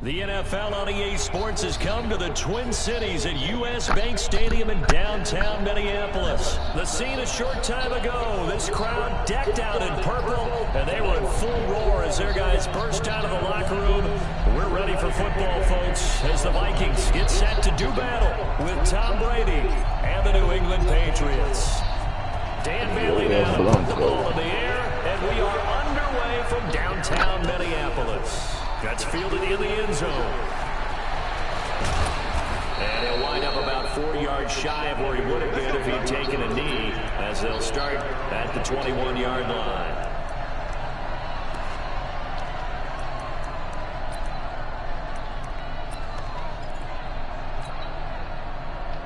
The NFL on EA Sports has come to the Twin Cities at US Bank Stadium in downtown Minneapolis. The scene a short time ago, this crowd decked out in purple, and they were in full roar as their guys burst out of the locker room. We're ready for football, folks, as the Vikings get set to do battle with Tom Brady and the New England Patriots. Dan Bailey now to put the ball in the air, and we are underway from downtown Minneapolis. That's fielded in the end zone. And he'll wind up about 4 yards shy of where he would have been if he had taken a knee, as they'll start at the 21-yard line.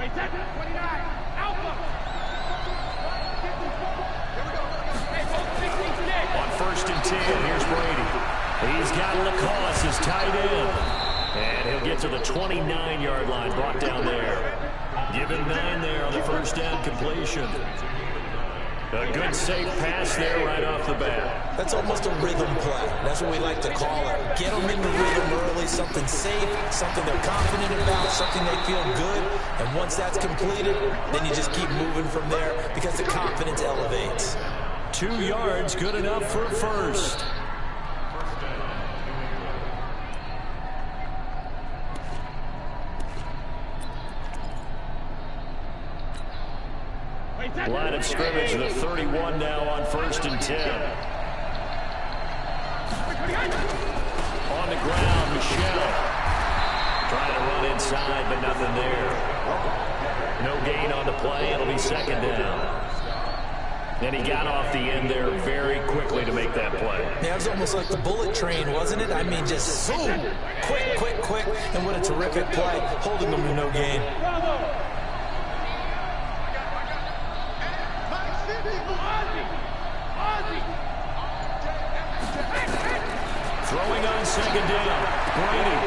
Wait, 29, Alpha. On 1st and 10, here's Brady. He's got Lacoste as tight end. And he'll get to the 29-yard line, brought down there. Given 9 there on the first down completion. A good safe pass there right off the bat. That's almost a rhythm play. That's what we like to call it. Get them in the rhythm early, something safe, something they're confident about, something they feel good. And once that's completed, then you just keep moving from there because the confidence elevates. 2 yards, good enough for a first. Line of scrimmage, the 31 now on 1st and 10. On the ground, Michelle. Trying to run inside, but nothing there. No gain on the play. It'll be 2nd down. And he got off the end there very quickly to make that play. Yeah, it was almost like the bullet train, wasn't it? I mean, just boom, quick, quick, quick. And what a terrific play, holding them to no gain. Throwing on 2nd down. Brady.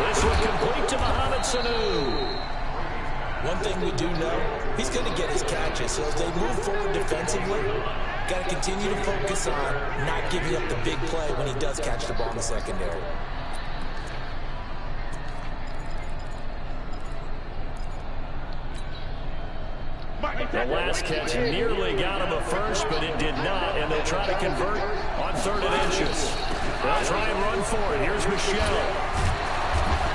This one complete to Mohamed Sanu. One thing we do know, he's going to get his catches. So as they move forward defensively, got to continue to focus on not giving up the big play when he does catch the ball in the secondary. The last catch nearly got him a first, but it did not, and they'll try to convert on 3rd and inches. They'll try and run for it. Here's Michelle.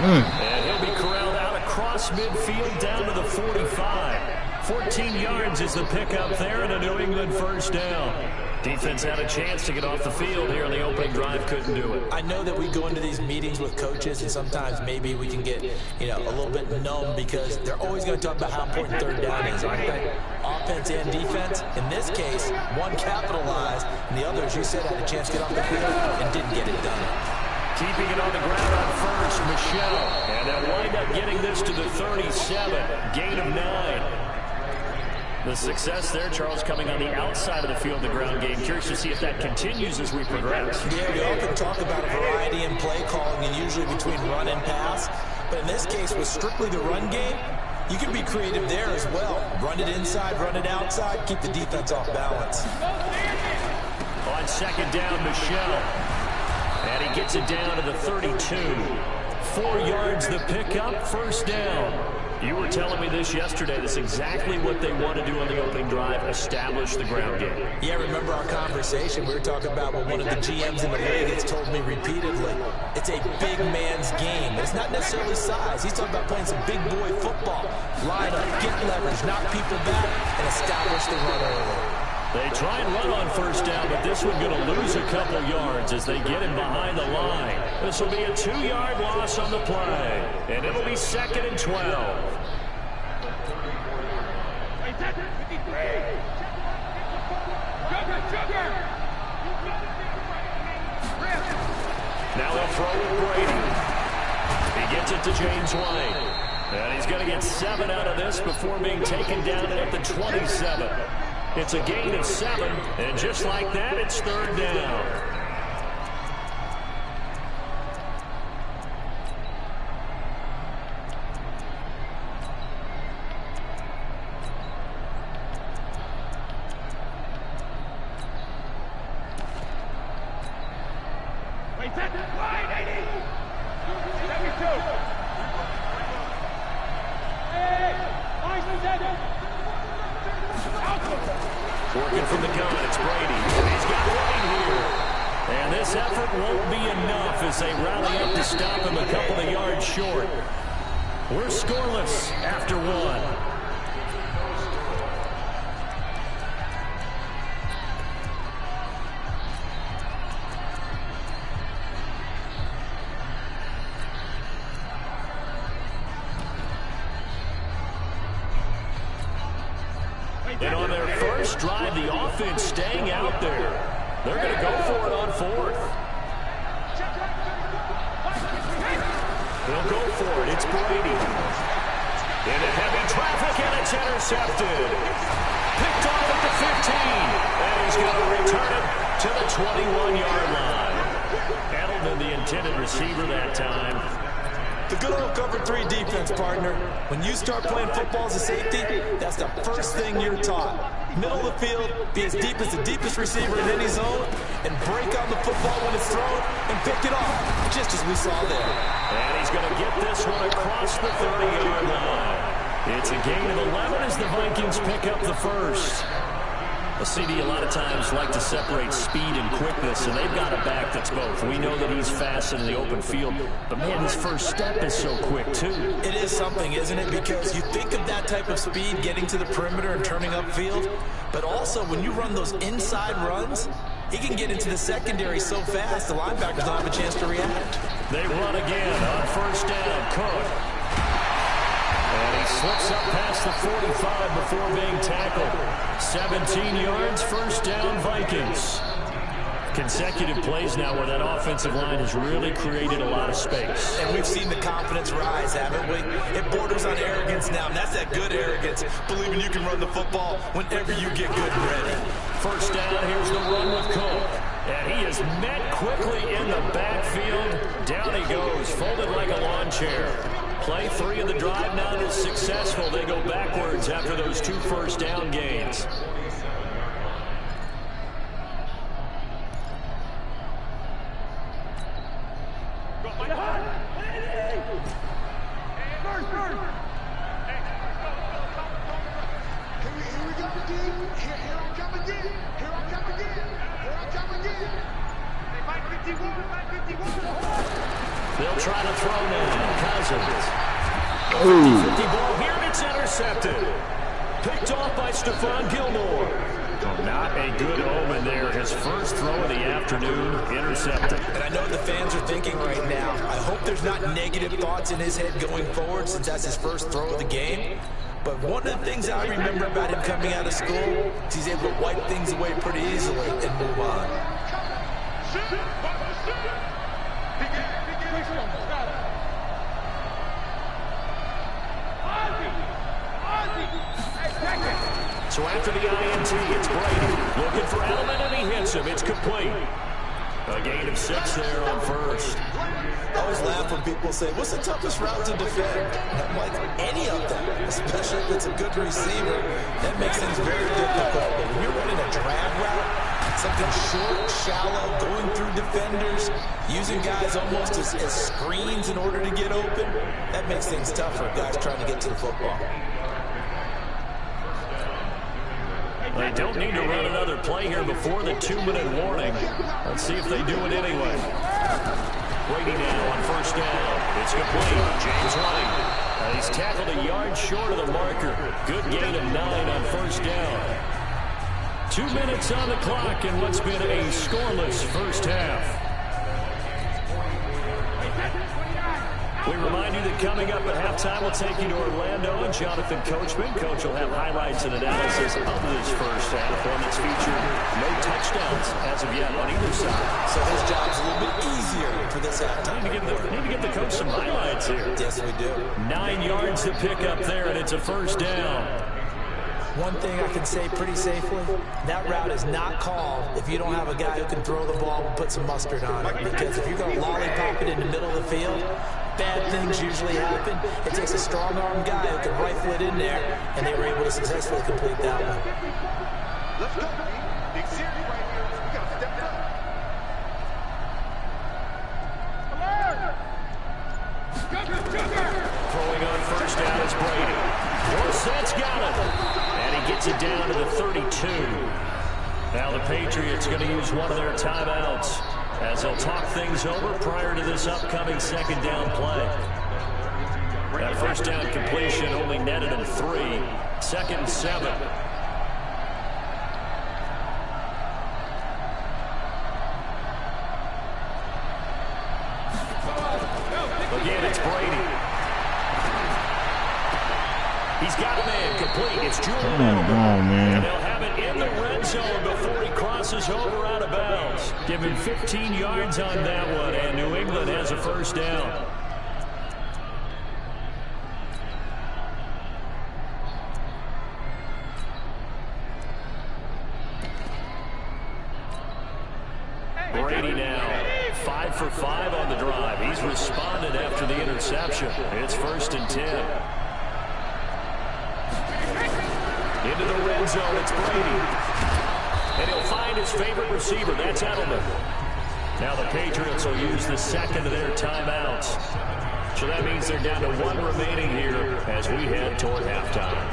And he'll be corralled out across midfield down to the 45. 14 yards is the pickup there, and a New England first down. Defense had a chance to get off the field here in the opening drive, couldn't do it. I know that we go into these meetings with coaches, and sometimes maybe we can get, a little bit numb because they're always going to talk about how important 3rd down is, aren't they? Offense and defense. In this case, one capitalized, and the other, as you said, had a chance to get off the field and didn't get it done. Keeping it on the ground on 1st, Michelle. And they'll wind up getting this to the 37. Gain of 9. The success there, Charles, coming on the outside of the field, the ground game. Curious to see if that continues as we progress. Yeah, we often talk about a variety in play calling and usually between run and pass. But in this case, with strictly the run game, you can be creative there as well. Run it inside, run it outside, keep the defense off balance. On 2nd down, Michelle. And he gets it down to the 32. 4 yards the pickup, first down. You were telling me this yesterday. That's exactly what they want to do on the opening drive, establish the ground game. Yeah, remember our conversation. We were talking about what one of the GMs in the league has told me repeatedly. It's a big man's game. It's not necessarily size. He's talking about playing some big boy football. Line up, get leverage, knock people back, and establish the run early. They try and run on 1st down, but this one's going to lose a couple yards as they get him behind the line. This will be a 2-yard loss on the play, and it'll be 2nd and 12. Now they'll throw with Brady. He gets it to James White. And he's going to get 7 out of this before being taken down at the 27. It's a gain of 7, and just like that, it's 3rd down. Wait, set, line 80. Working from the gun, it's Brady. And he's got White here. And this effort won't be enough as they rally up to stop him a couple of yards short. We're scoreless after one. And on their first drive, the offense staying out there. They're going to go for it on fourth. They'll go for it. It's Brady. Into heavy traffic, and it's intercepted. Picked off at the 15. And he's going to return it to the 21-yard line. Edelman, the intended receiver that time. The good old cover 3 defense, partner. When you start playing football as a safety, that's the first thing you're taught. Middle of the field, be as deep as the deepest receiver in any zone, and break on the football when it's thrown, and pick it off, just as we saw there. And he's going to get this one across the 30-yard line. It's a gain of 11 as the Vikings pick up the first. A CD a lot of times like to separate speed and quickness, and they've got a back that's both. We know that he's fast in the open field, but man, his first step is so quick too. It is something, isn't it? Because you think of that type of speed getting to the perimeter and turning upfield, but also when you run those inside runs, he can get into the secondary so fast the linebackers don't have a chance to react. They run again on first down. Cook. And he slips up past the 45 before being tackled. 17 yards, first down, Vikings. Consecutive plays now where that offensive line has really created a lot of space. And we've seen the confidence rise, haven't we? It borders on arrogance now, and that's that good arrogance, believing you can run the football whenever you get good and ready. First down, here's the run with Cook. And he is met quickly in the backfield. Down he goes, folded like a lawn chair. Play 3 of the drive now is successful. They go backwards after those 2 first down gains. They'll try to throw now. Cousins. 50-50 ball here, and it's intercepted. Picked off by Stephon Gilmore. Not a good omen there. His first throw of the afternoon, intercepted. And I know the fans are thinking right now, I hope there's not negative thoughts in his head going forward since that's his first throw of the game. But one of the things I remember about him coming out of school is he's able to wipe things away pretty easily and move on. So after the INT, it's Brady looking for Edelman, and he hits him. It's complete. A gain of 6 there on first. I always laugh when people say, what's the toughest route to defend? And I'm like, any of them, especially if it's a good receiver, that makes things very difficult. But when you're running a drag route, something short, shallow, going through defenders, using guys almost as screens in order to get open, that makes things tough for guys trying to get to the football. They don't need to run another play here before the 2-minute warning. Let's see if they do it anyway. Brady now on first down. It's complete. James White. He's tackled a yard short of the marker. Good gain of 9 on first down. 2 minutes on the clock in what's been a scoreless first half. We remind you that coming up at halftime, we'll take you to Orlando and Jonathan Coachman. Coach will have highlights and analysis of this first half, one that's featured no touchdowns as of yet on either side. So his job's a little bit easier for this halftime. Need to give the coach some highlights here. Yes, we do. 9 yards to pick up there, and it's a first down. One thing I can say pretty safely, that route is not called if you don't have a guy who can throw the ball and put some mustard on it. Because if you're going to lollipop it in the middle of the field, bad things usually happen. It takes a strong-arm guy who can rifle it in there, and they were able to successfully complete that one. Let's go. Big series right here. We got to step it up. Alert! Throwing on first down is Brady. Dorsett's got it. And he gets it down to the 32. Now the Patriots going to use one of their timeouts as they'll talk things over prior to this upcoming second down play. That first down completion only netted him 3. 2nd and 7. Again, it's Brady. He's got a man complete. It's Julian. And they'll have it in the red zone before he crosses over out of bounds. Give him 15 yards on that one, and New England has a first down. Brady now 5 for 5 on the drive. He's responded after the interception. It's 1st and 10. Into the red zone, it's Brady. And he'll find his favorite receiver. That's Edelman. Now the Patriots will use the second of their timeouts. So that means they're down to 1 remaining here as we head toward halftime.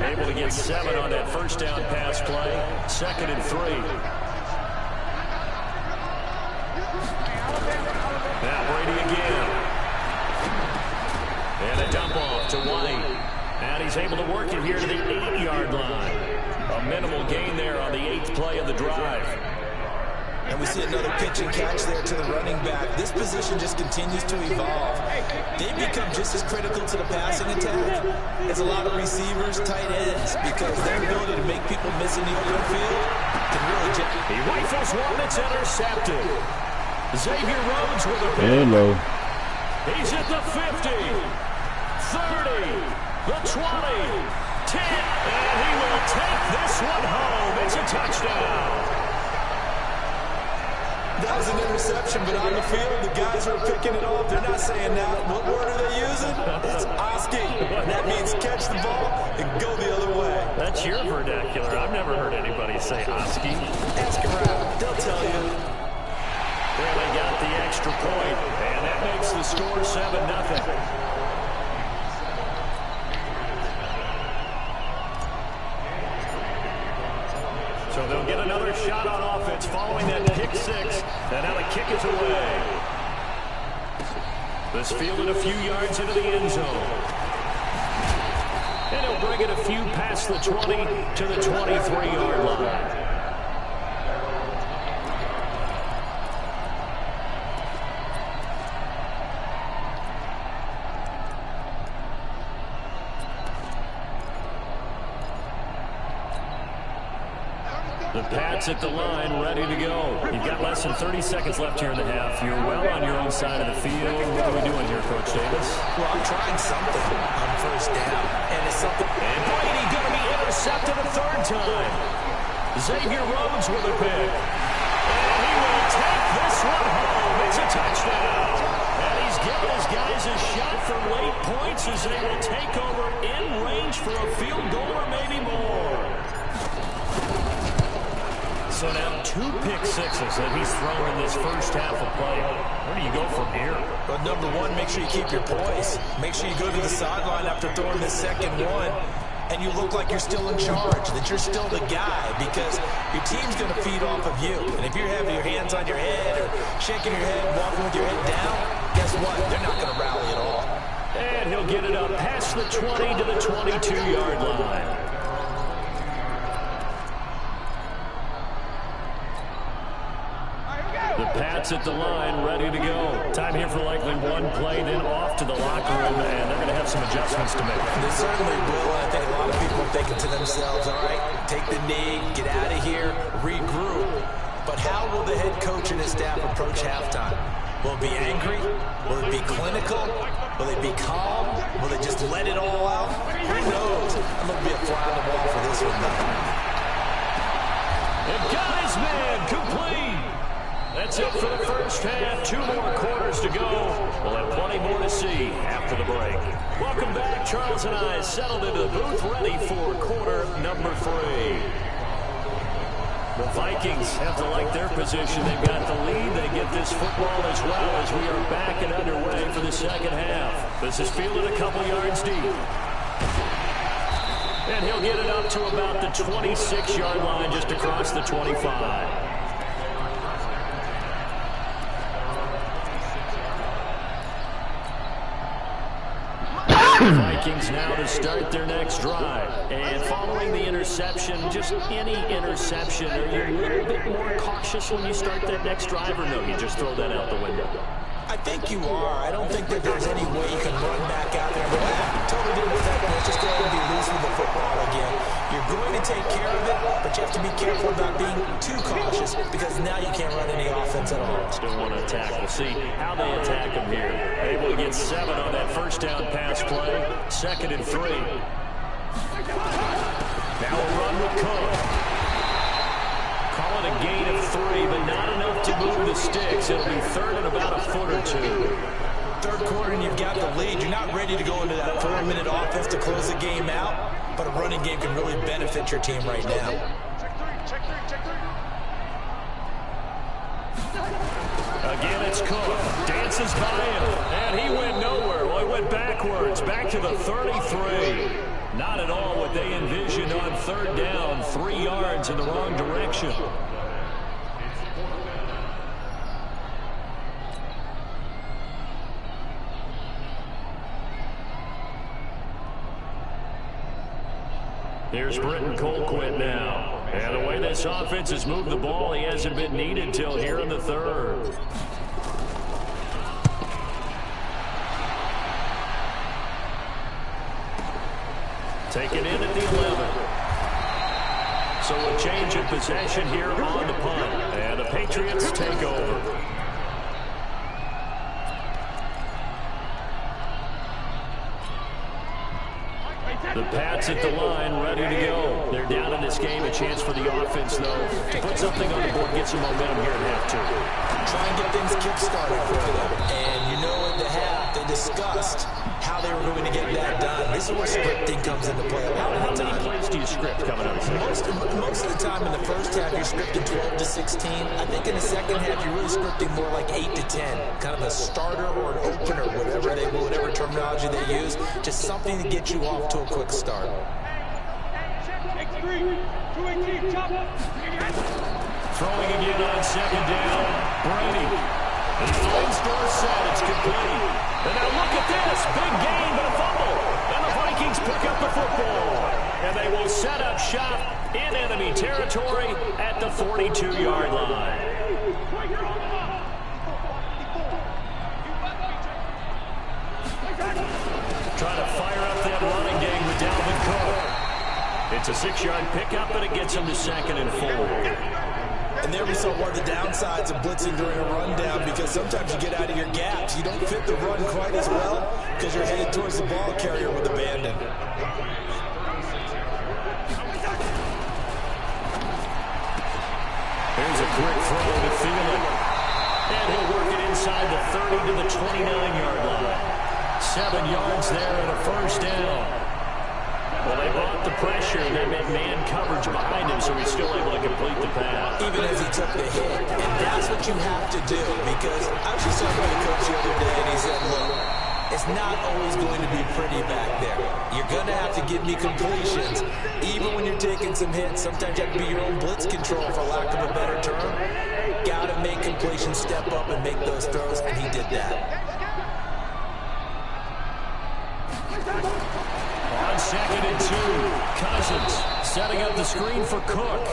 Able to get 7 on that first down pass play. 2nd and 3. Now Brady again. And a dump off to White. And he's able to work it here to the 8-yard line. A minimal gain there on the 8th play of the drive. And we see another pitch and catch there to the running back. This position just continues to evolve. They become just as critical to the passing attack as a lot of receivers, tight ends, because their ability to make people miss in the open field can really just... He rifles one that's intercepted. Xavier Rhodes with a pick. Hello. He's at the 50, 30, the 20, 10, and he will take this one home. It's a touchdown. That was an interception, but on the field, the guys are picking it off. They're not saying that. What word are they using? It's Oski. That means catch the ball and go the other way. That's your vernacular. I've never heard anybody say Oski. Ask around. They'll tell you. Well, they got the extra point, and that makes the score 7-0. So they'll get another shot on offense following that pick 6, and now the kick is away. This fielded a few yards into the end zone. And he'll bring it a few past the 20 to the 23-yard line. The Pats at the line, ready to go. You've got less than 30 seconds left here in the half. You're well on your own side of the field. What are we doing here, Coach Davis? Well, I'm trying something on first down. And it's something. And Brady going to be intercepted a 3rd time. Xavier Rhodes with a pick. And he will take this one home. It's a touchdown. And he's giving his guys a shot for late points as they will take over in range for a field goal or maybe more. So now 2 pick sixes that he's thrown in this first half of play. Where do you go from here? But number 1, make sure you keep your poise. Make sure you go to the sideline after throwing this second one, and you look like you're still in charge, that you're still the guy, because your team's going to feed off of you. And if you're having your hands on your head or shaking your head, walking with your head down, guess what? They're not going to rally at all. And he'll get it up past the 20 to the 22-yard line. The Pats at the line, ready to go. Time here for likely one play, then off to the locker room, and they're going to have some adjustments to make. They certainly will. I think a lot of people are thinking to themselves, all right, take the knee, get out of here, regroup. But how will the head coach and his staff approach halftime? Will it be angry? Will it be clinical? Will it be calm? Will they just let it all out? Who knows? I'm going to be a fly on the wall for this one, though. And got his man complete. That's it for the first half. 2 more quarters to go. We'll have plenty more to see after the break. Welcome back. Charles and I settled into the booth, ready for quarter number 3. The Vikings have to like their position. They've got the lead. They get this football as well as we are back and underway for the second half. This is fielded a couple yards deep. And he'll get it up to about the 26-yard line, just across the 25. Vikings now to start their next drive. And following the interception, just any interception, are you a little bit more cautious when you start that next drive, or no, you just throw that out the window? I think you are. I don't think that there's any way you can run back out there and go, totally didn't affect me. Let's just go ahead and be loose with the football again. You're going to take care of it, but you have to be careful about being too cautious because now you can't run any offense at all. Still want to attack. We'll see how they attack them here. Able to get 7 on that first down pass play. 2nd and 3. Now a run with Cook. Call it a gain of 3, but not enough to move the sticks. It'll be 3rd and about a foot or 2. 3rd quarter and you've got the lead. You're not ready to go into that 4-minute offense to close the game out, but a running game can really benefit your team right now. Again, it's Cook. Dances by him, and he went nowhere. Well, he went backwards, back to the 33. Not at all what they envisioned on 3rd down. 3 yards in the wrong direction. Here's Britton Colquitt now. And the way this offense has moved the ball, he hasn't been needed till here in the 3rd. Taken in at the 11. So a change of possession here on the punt. And the Patriots take over. The Pats at the line, ready to go. They're down in this game. A chance for the offense, though, to put something on the board, get some momentum here at half 2. Try and get things kick-started for them. And you know at the half, they discussed how they were going to get that done. This is where scripting comes into play. How many plays do you script coming up? Most of the time in the first half, you're scripting 12 to 16. I think in the second half, you're really scripting more like 8 to 10. Kind of a starter or an opener, whatever terminology they use. Just something to get you off to a quick start. Throwing again on 2nd down. Brady. He finds Dorsett. It's complete. And now look at this. Big gain, but a fumble. And the Vikings pick up the football. And they will set up shop in enemy territory at the 42-yard line. Trying to fire up that running game with Dalvin Cook. It's a 6-yard pickup, but it gets him to 2nd and 4. And there we saw one of the downsides of blitzing during a rundown, because sometimes you get out of your gaps. You don't fit the run quite as well because you're headed towards the ball carrier with abandon. Here's a quick throw to Thielen. And he'll work it inside the 30 to the 29-yard line. 7 yards there and a first down. Well, they brought the pressure, and they made man coverage behind him, so he's still able to complete the pass. Even as he took the hit. And that's what you have to do, because I was just talking to the coach the other day, and he said, look, it's not always going to be pretty back there. You're going to have to give me completions. Even when you're taking some hits, sometimes you have to be your own blitz control, for lack of a better term. Got to make completions, step up, and make those throws, and he did that. On 2nd and 2, Cousins setting up the screen for Cook.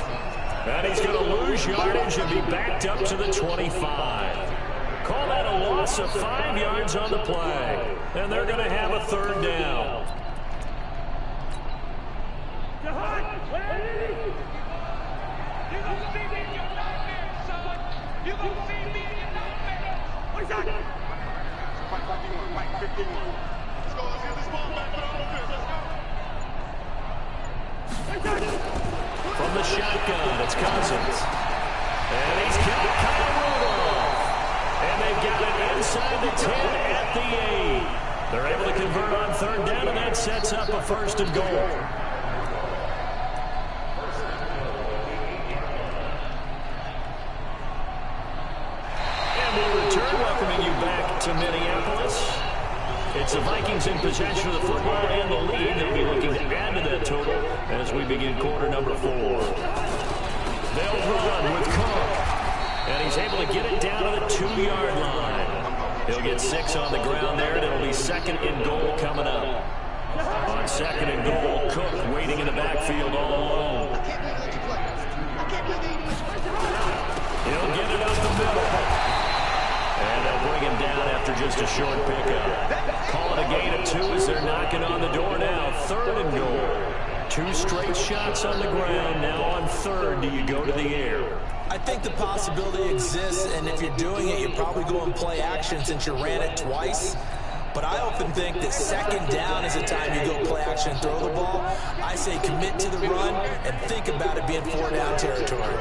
And he's going to lose yardage and be backed up to the 25. Call that a loss of 5 yards on the play. And they're going to have a 3rd down. From the shotgun, it's Cousins. And he's got Kyle Rudolph. And they've got it inside the 10 at the 8. They're able to convert on 3rd down, and that sets up a 1st and goal. And we'll return, welcoming you back to Minneapolis. It's the Vikings in possession of the football and the lead. They'll be looking to add to that total as we begin quarter number 4. They'll run with Cook. And he's able to get it down to the 2-yard line. He'll get 6 on the ground there, and it'll be 2nd and goal coming up. On 2nd and goal, Cook waiting in the backfield all alone. He'll get it up the middle. And they'll bring him down after just a short pickup. Call it a gain of 2 as they're knocking on the door now. 3rd and goal. 2 straight shots on the ground. Now on 3rd, do you go to the air? I think the possibility exists, and if you're doing it, you're probably going to play action since you ran it twice. But I often think that 2nd down is the time you go play action and throw the ball. I say commit to the run and think about it being 4-down territory.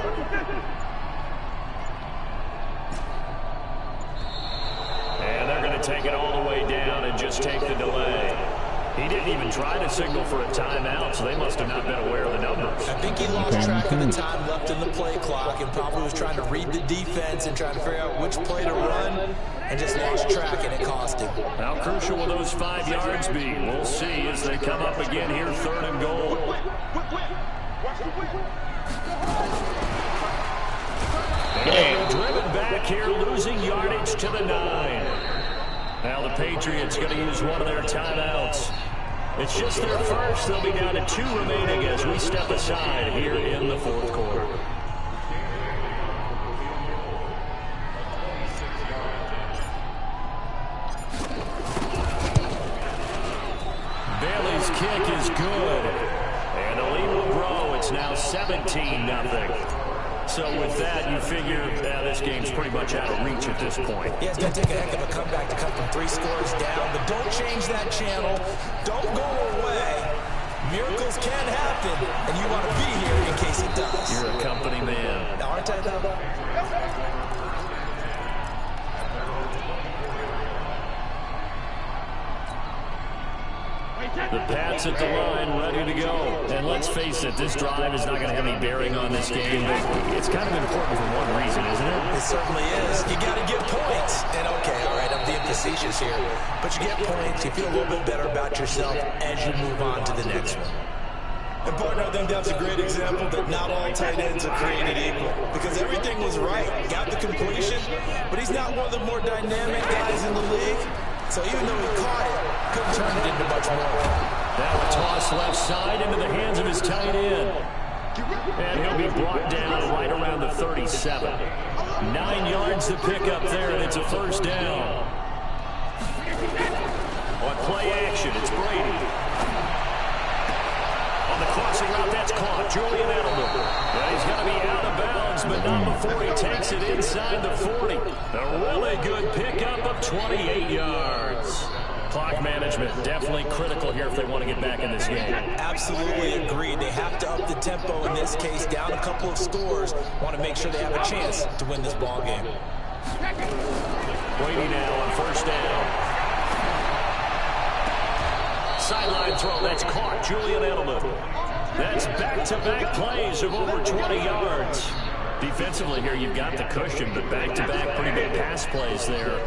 And they're going to take it all the way down and just take the delay. He didn't even try to signal for a timeout, so they must have not been aware of the numbers. I think he lost track of the time left in the play clock and probably was trying to read the defense and trying to figure out which play to run and just lost track, and it cost him. How crucial will those 5 yards be? We'll see as they come up again here, 3rd and goal. And driven back here, losing yardage to the 9. Now the Patriots going to use one of their timeouts. It's just their first. They'll be down to 2 remaining as we step aside here in the 4th quarter. Bailey's kick is good. And the lead will grow. It's now 17-0. So with that, you figure this game's pretty much out of reach at this point. Yeah, it's going to take a heck of a comeback to come from 3 scores down, but don't change that channel. Don't go away. Miracles can happen, and you want to be here in case it does. You're a company man. Now, aren't I, though? The Pats at the line, ready to go. And let's face it, this drive is not going to have any bearing on this game, but it's kind of important for one reason, isn't it? It certainly is. You got to get points. And okay, all right, I'm being facetious here, but you get points, you feel a little bit better about yourself as you move on to the next one. And partner, I think that's a great example that not all tight ends are created equal, because everything was right, got the completion, but he's not one of the more dynamic guys in the league. So even though he caught it, couldn't turn it into much more. Now a toss left side into the hands of his tight end. And he'll be brought down right around the 37. 9 yards to pick up there, and it's a 1st down. On play action, it's Brady. On the crossing route, that's caught. Julian Edelman. And he's going to be out of bounds, but not before he takes it inside the 40. A really good pickup of 28 yards. Clock management definitely critical here if they want to get back in this game. Absolutely agreed. They have to up the tempo in this case, down a couple of scores. Want to make sure they have a chance to win this ball game. Brady now on 1st down. Sideline throw, that's caught. Julian Edelman. That's back-to-back plays of over 20 yards. Defensively here, you've got the cushion, but back-to-back pretty big pass plays there.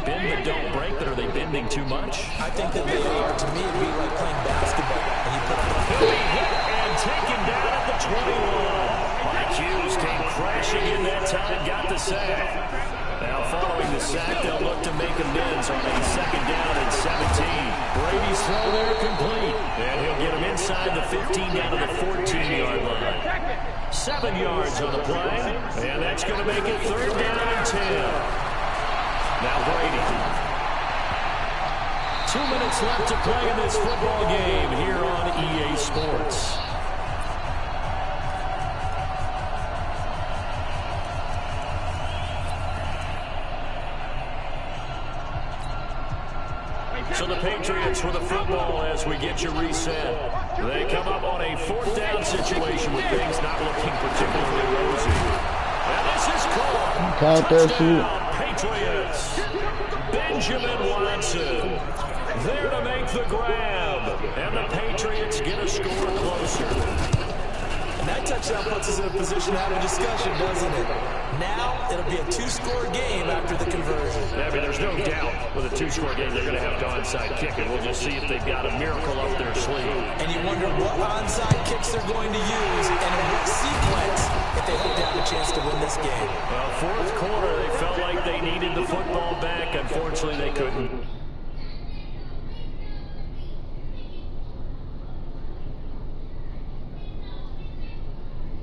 Bend but don't break, but are they bending too much? I think that they are. To me, it'd be like playing basketball. And you put He'll be hit and taken down at the 21. Mike Hughes came crashing in that time, got the sack. Now following the sack, they'll look to make amends on a 2nd down and 17. Brady's throw there complete. And he'll get him inside the 15 down to the 14-yard line. 7 yards on the play. And that's going to make it 3rd down and 10. Now Brady. 2 minutes left to play in this football game here on EA Sports. So the Patriots with the football as we get you reset. They come up on a 4th down situation with things not looking particularly rosy. And this is called touchdown Patriots. Benjamin Watson there to make the grab. And the Patriots get a score closer. And that touchdown puts us in a position to have a discussion, doesn't it? Now it'll be a two-score game after the conversion. Yeah, I mean, there's no doubt with a two-score game they're going to have to onside kick it. We'll just see if they've got a miracle up their sleeve. And you wonder what onside kicks they're going to use and in what sequence if they hope to have a chance to win this game. Well, fourth quarter, they felt like they needed the football back. Unfortunately, they couldn't.